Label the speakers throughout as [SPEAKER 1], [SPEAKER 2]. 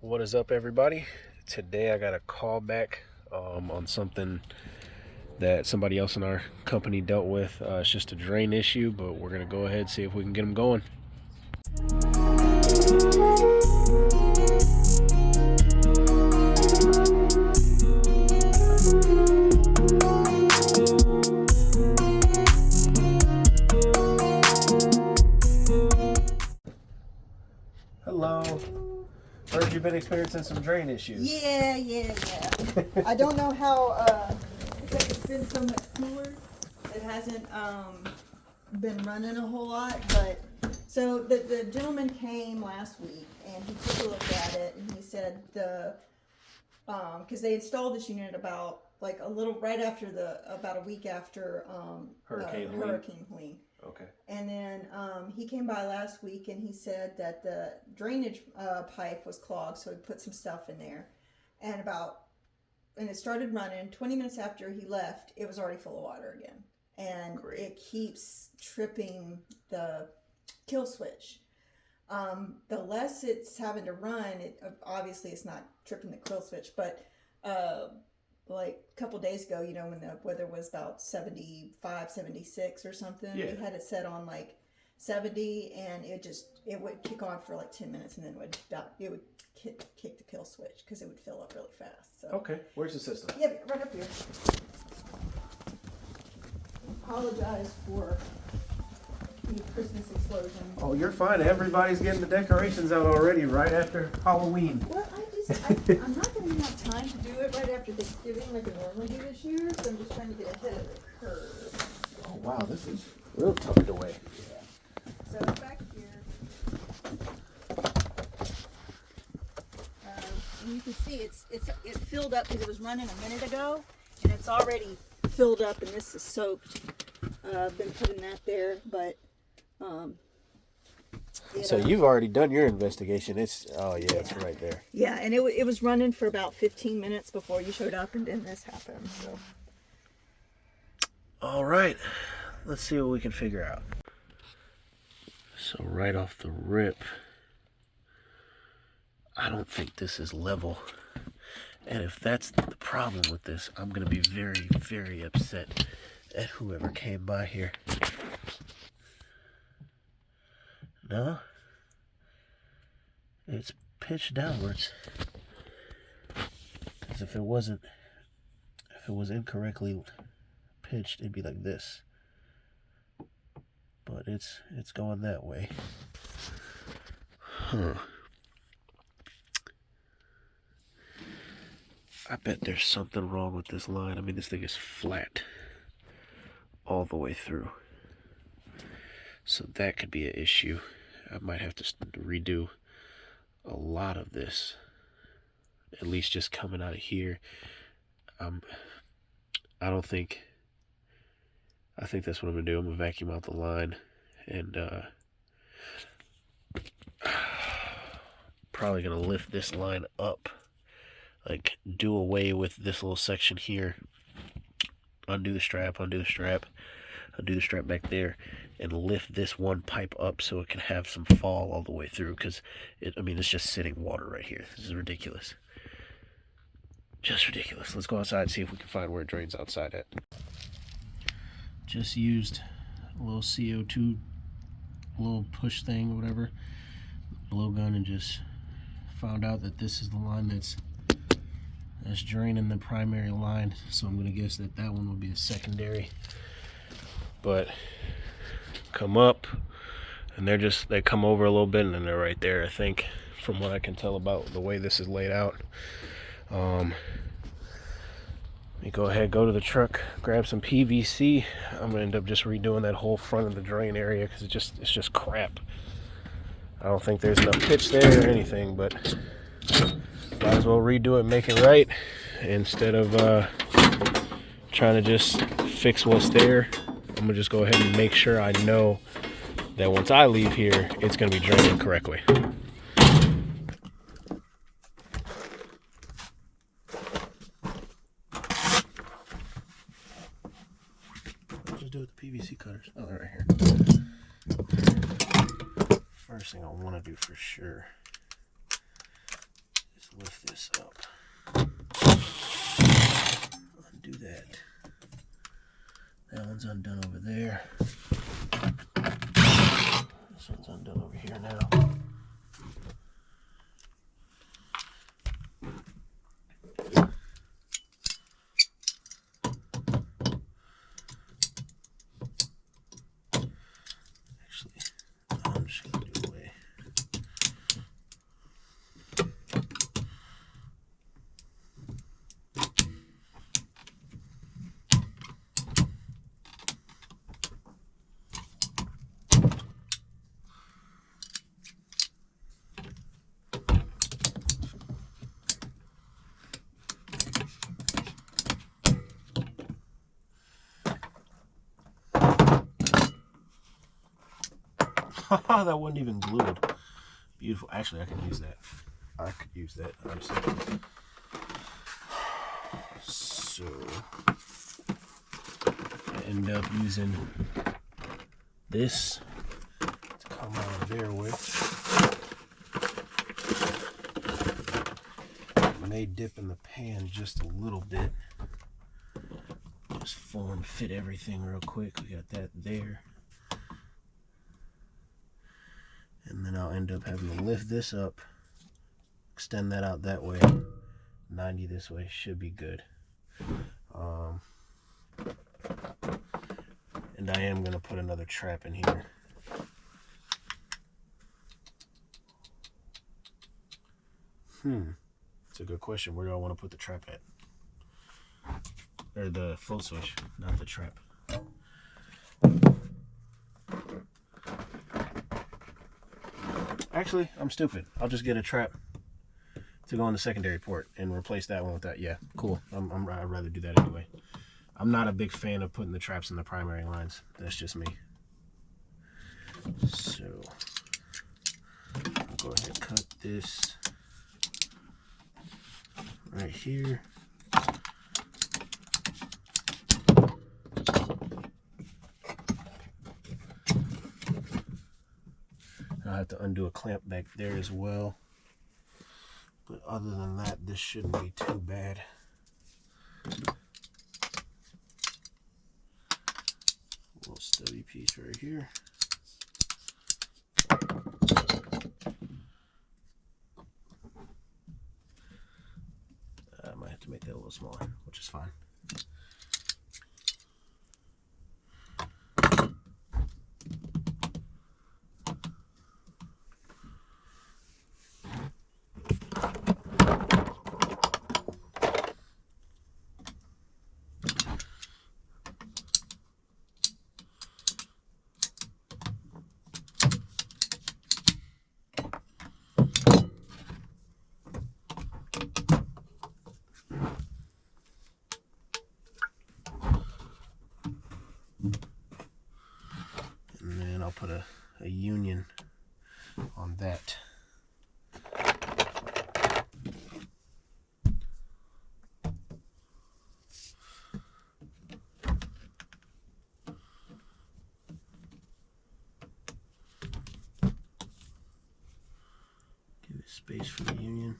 [SPEAKER 1] What is up, everybody? Today I got a call back on something that somebody else in our company dealt with. It's just a drain issue, but we're gonna go ahead and see if we can get them going. Hello. Heard you've been experiencing some drain issues.
[SPEAKER 2] Yeah. I don't know how, because it's been so much cooler, it hasn't been running a whole lot, but, so the gentleman came last week, and he took a look at it, and he said because they installed this unit about, like, about a week after
[SPEAKER 1] Hurricane
[SPEAKER 2] Helene.
[SPEAKER 1] Okay.
[SPEAKER 2] And then he came by last week and he said that the drainage pipe was clogged, so he put some stuff in there. And it started running. 20 minutes after he left, it was already full of water again. And
[SPEAKER 1] Great.
[SPEAKER 2] It keeps tripping the kill switch. The less it's having to run, obviously it's not tripping the kill switch, but like a couple days ago, when the weather was about 75, 76 or something,
[SPEAKER 1] Yeah.
[SPEAKER 2] we had it set on like 70, and it would kick on for like 10 minutes, and then it would kick the kill switch because it would fill up really fast. So.
[SPEAKER 1] Okay. Where's the system?
[SPEAKER 2] Yeah, right up here. Apologize for the Christmas explosion.
[SPEAKER 1] Oh, you're fine. Everybody's getting the decorations out already right after Halloween.
[SPEAKER 2] Well, I'm not going to have time to do it right after Thanksgiving like I normally do this year, so I'm just trying to get ahead of the curve.
[SPEAKER 1] Oh wow, this is real tucked away.
[SPEAKER 2] Yeah. So back here, you can see it filled up because it was running a minute ago, and it's already filled up, and this is soaked. I've been putting that there, but
[SPEAKER 1] So you've already done your investigation. It's right there.
[SPEAKER 2] Yeah, and it was running for about 15 minutes before you showed up, and then this happened. So.
[SPEAKER 1] All right, let's see what we can figure out. So right off the rip, I don't think this is level. And if that's the problem with this, I'm gonna be very, very upset at whoever came by here. No, it's pitched downwards. Because if it was incorrectly pitched, it'd be like this. But it's going that way. Huh. I bet there's something wrong with this line. I mean, this thing is flat all the way through. So that could be an issue. I might have to redo a lot of this. At least just coming out of here. I think that's what I'm gonna do. I'm gonna vacuum out the line and probably gonna lift this line up. Like, do away with this little section here. Undo the strap back there, and lift this one pipe up so it can have some fall all the way through, because it's just sitting water right here. This is ridiculous. Just ridiculous. Let's go outside and see if we can find where it drains outside at. Just used a little CO2, little push thing, whatever, blowgun, and just found out that this is the line that's draining the primary line. So I'm gonna guess that one will be a secondary. But come up, and they come over a little bit, and then they're right there, I think, from what I can tell about the way this is laid out. Let me go ahead, go to the truck, grab some PVC. I'm gonna end up just redoing that whole front of the drain area because it's just crap. I don't think there's enough pitch there or anything, but might as well redo it, make it right, instead of trying to just fix what's there. I'm gonna just go ahead and make sure I know that once I leave here, it's gonna be draining correctly. Just do it with the PVC cutters. Oh, they're right here. First thing I want to do for sure one's undone over there. This one's undone over here now. Actually, I'm just going to do away. That wasn't even glued. Beautiful. Actually, I could use that. I could use that, honestly. So, I end up using this to come out of there with. It may dip in the pan just a little bit. Just form fit everything real quick. We got that there. And then I'll end up having to lift this up, extend that out that way, 90 this way, should be good. And I am going to put another trap in here. It's a good question. Where do I want to put the trap at? Or the float switch, not the trap. Actually, I'm stupid. I'll just get a trap to go on the secondary port and replace that one with that. Yeah, cool. I'd rather do that anyway. I'm not a big fan of putting the traps in the primary lines. That's just me. So, I'll go ahead and cut this right here. I'll have to undo a clamp back there as well. But other than that, this shouldn't be too bad. Little stubby piece right here. I might have to make that a little smaller, which is fine. And then I'll put a union on that. Give it space for the union.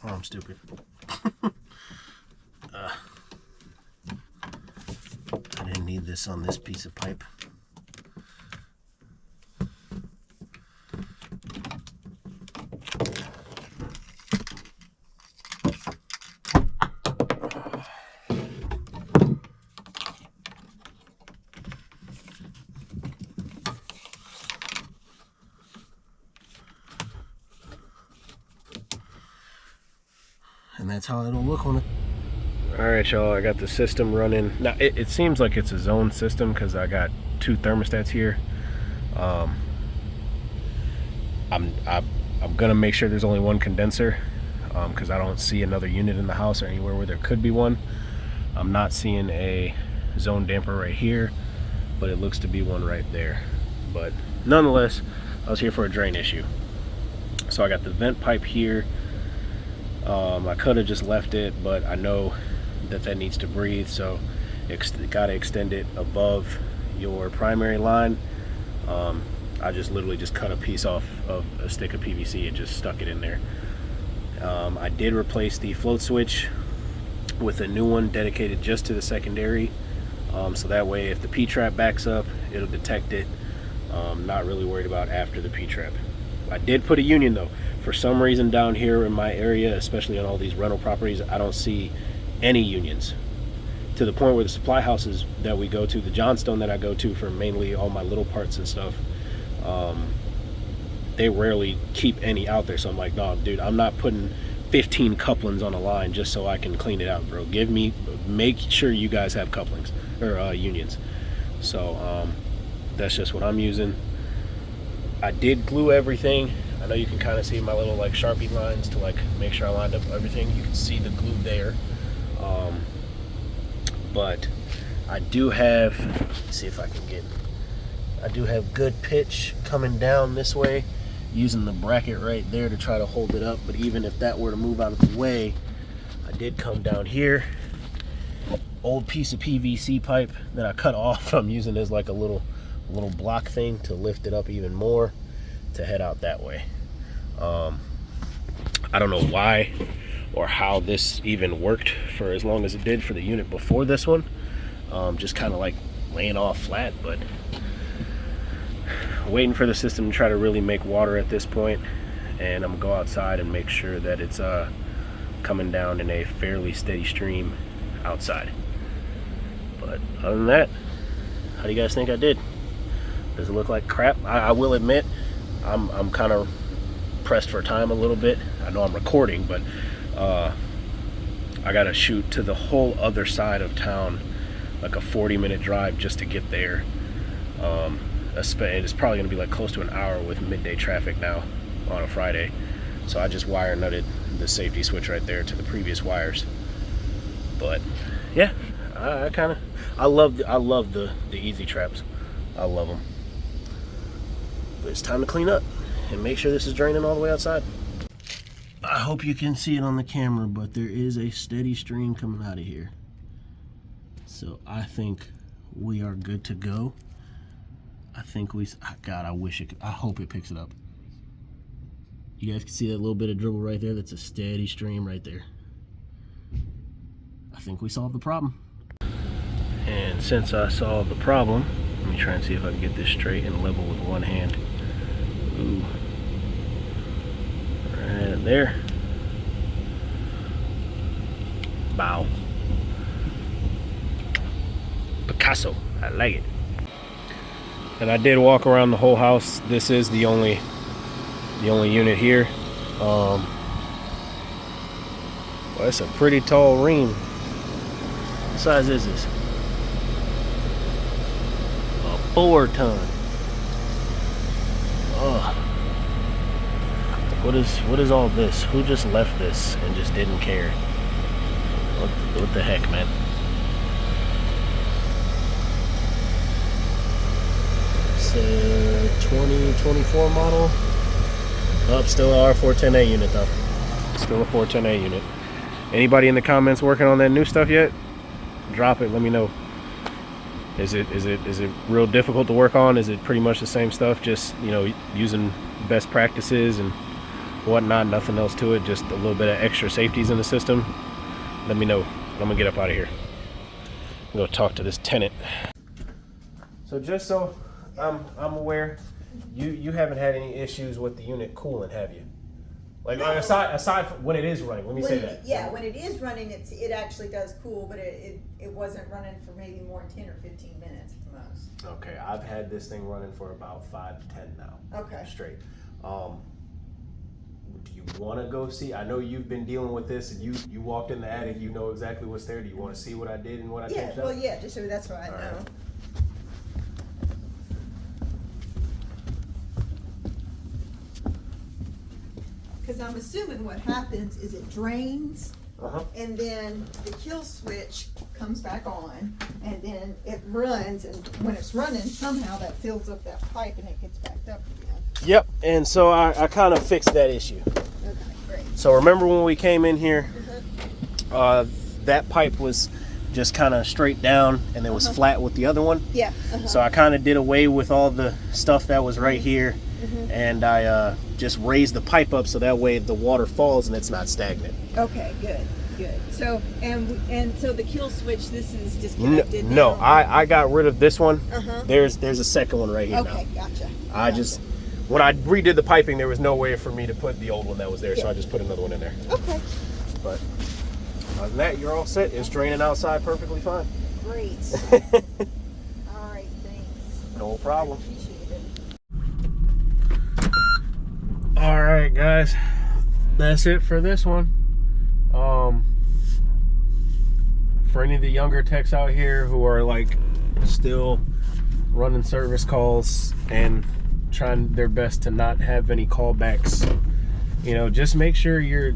[SPEAKER 1] Oh, I'm stupid. I didn't need this on this piece of pipe. And that's how it'll look on it. Alright y'all, I got the system running. Now it seems like it's a zone system because I got two thermostats here. I'm gonna make sure there's only one condenser because I don't see another unit in the house or anywhere where there could be one. I'm not seeing a zone damper right here, but it looks to be one right there. But nonetheless, I was here for a drain issue. So I got the vent pipe here. I could have just left it, but I know that needs to breathe, so got to extend it above your primary line. I just literally just cut a piece off of a stick of PVC and just stuck it in there. I did replace the float switch with a new one dedicated just to the secondary, so that way if the P-trap backs up, it'll detect it. Not really worried about after the P-trap. I did put a union though. For some reason down here in my area, especially on all these rental properties, I don't see any unions, to the point where the supply houses that we go to, the Johnstone that I go to for mainly all my little parts and stuff, they rarely keep any out there. So I'm like, no, dude, I'm not putting 15 couplings on a line just so I can clean it out, bro. Make sure you guys have couplings or unions. So that's just what I'm using. I did glue everything. I know you can kind of see my little like Sharpie lines to like make sure I lined up everything. You can see the glue there. But I do have, let's see if I can get, I do have good pitch coming down this way, using the bracket right there to try to hold it up. But even if that were to move out of the way, I did come down here. Old piece of PVC pipe that I cut off. I'm using as like a little block thing to lift it up even more to head out that way. I don't know why or how this even worked for as long as it did for the unit before this one. Just kind of like laying off flat, but waiting for the system to try to really make water at this point, and I'm gonna go outside and make sure that it's coming down in a fairly steady stream outside. But other than that, how do you guys think I did? Does it look like crap? I will admit I'm kind of pressed for time a little bit. I know I'm recording, but I gotta shoot to the whole other side of town, like a 40-minute drive just to get there. It's probably gonna be like close to an hour with midday traffic now on a Friday. So I just wire nutted the safety switch right there to the previous wires. But yeah, I love the easy traps. I love them. But it's time to clean up and make sure this is draining all the way outside. I hope you can see it on the camera, but there is a steady stream coming out of here. So I think we are good to go. I think God, I hope it picks it up. You guys can see that little bit of dribble right there. That's a steady stream right there. I think we solved the problem. And since I solved the problem, let me try and see if I can get this straight and level with one hand. Ooh. Right there. Bow. Picasso. I like it. And I did walk around the whole house. This is the only unit here. Well, it's a pretty tall ream. What size is this? A 4-ton. Oh. What is all this? Who just left this and just didn't care? What the heck, man? It's a 2024 model. Oh, still a R410A unit though. Still a 410A unit. Anybody in the comments working on that new stuff yet? Drop it. Let me know. Is it real difficult to work on? Is it pretty much the same stuff? Just, you know, using best practices and whatnot. Nothing else to it. Just a little bit of extra safeties in the system. Let me know. I'm gonna get up out of here. I'm gonna talk to this tenant. So just so I'm aware, you haven't had any issues with the unit cooling, have you? Like, no. aside from when it is running, let me say that.
[SPEAKER 2] Yeah, when it is running, it actually does cool, but it wasn't running for maybe more than 10 or 15 minutes at the most.
[SPEAKER 1] Okay, I've had this thing running for about 5 to 10 now.
[SPEAKER 2] Okay.
[SPEAKER 1] Straight. Do you want to go see? I know you've been dealing with this, and you walked in the attic. You know exactly what's there. Do you want to see what I did and what I changed up?
[SPEAKER 2] Well, yeah, just so that's what I know.
[SPEAKER 1] Right.
[SPEAKER 2] Because I'm assuming what happens is it drains and then the kill switch comes back on, and then it runs, and when it's running, somehow that fills up that pipe and it gets backed up again.
[SPEAKER 1] Yep, and so I kind of fixed that issue.
[SPEAKER 2] Okay, great.
[SPEAKER 1] So remember when we came in here, that pipe was just kind of straight down, and it was flat with the other one.
[SPEAKER 2] Yeah.
[SPEAKER 1] So I kind of did away with all the stuff that was right here, and I just raised the pipe up so that way the water falls and it's not stagnant.
[SPEAKER 2] Okay, good. So and so the kill switch, this is disconnected.
[SPEAKER 1] No,
[SPEAKER 2] now.
[SPEAKER 1] I got rid of this one. There's a second one right here now.
[SPEAKER 2] Okay, gotcha.
[SPEAKER 1] When I redid the piping, there was no way for me to put the old one that was there, so I just put another one in there.
[SPEAKER 2] Okay.
[SPEAKER 1] But other than that, you're all set. It's draining outside perfectly fine.
[SPEAKER 2] Great. All right, thanks.
[SPEAKER 1] No problem.
[SPEAKER 2] I appreciate it.
[SPEAKER 1] All right, guys, that's it for this one. For any of the younger techs out here who are like still running service calls and trying their best to not have any callbacks, you know, just make sure you're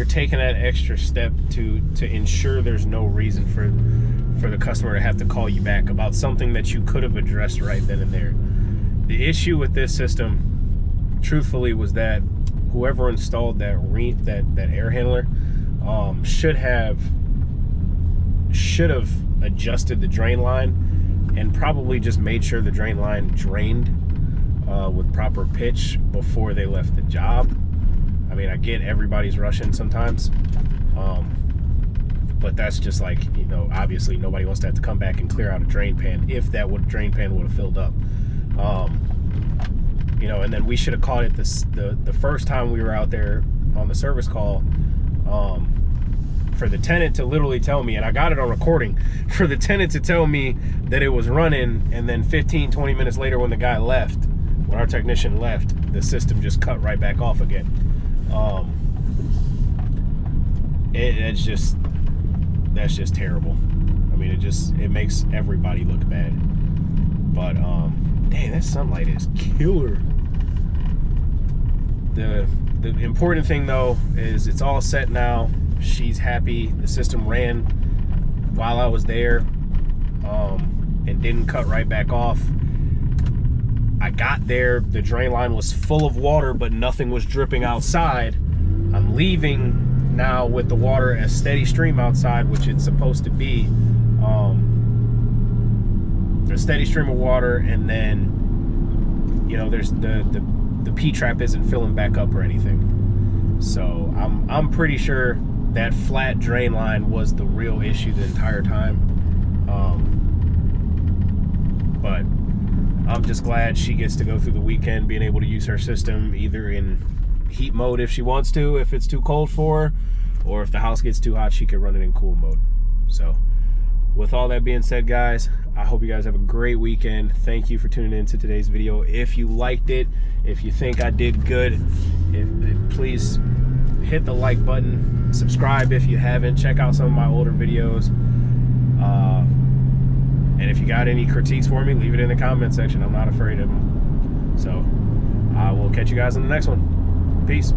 [SPEAKER 1] taking that extra step to ensure there's no reason for the customer to have to call you back about something that you could have addressed right then and there. The issue with this system, truthfully, was that whoever installed that air handler should have adjusted the drain line and probably just made sure the drain line drained with proper pitch before they left the job. I mean, I get everybody's rushing sometimes, but that's just like, you know, obviously nobody wants to have to come back and clear out a drain pan if that drain pan would have filled up. You know, and then we should have caught it the first time we were out there on the service call, for the tenant to literally tell me, and I got it on recording, for the tenant to tell me that it was running, and then 15-20 minutes later when the guy left, when our technician left, the system just cut right back off again. That's just terrible. I mean, it makes everybody look bad. But dang, that sunlight is killer. The important thing though is it's all set now. She's happy. The system ran while I was there, and didn't cut right back off. I got there, the drain line was full of water, but nothing was dripping outside. I'm leaving now with the water a steady stream outside, which it's supposed to be. A steady stream of water, and then, you know, there's the P-trap isn't filling back up or anything. So I'm pretty sure that flat drain line was the real issue the entire time. But I'm just glad she gets to go through the weekend being able to use her system either in heat mode if she wants to, if it's too cold for her, or if the house gets too hot, she can run it in cool mode. So with all that being said, guys, I hope you guys have a great weekend. Thank you for tuning in to today's video. If you liked it, if you think I did good, please hit the like button, subscribe if you haven't, check out some of my older videos, and if you got any critiques for me, leave it in the comment section. I'm not afraid of them. So I will catch you guys in the next one. Peace.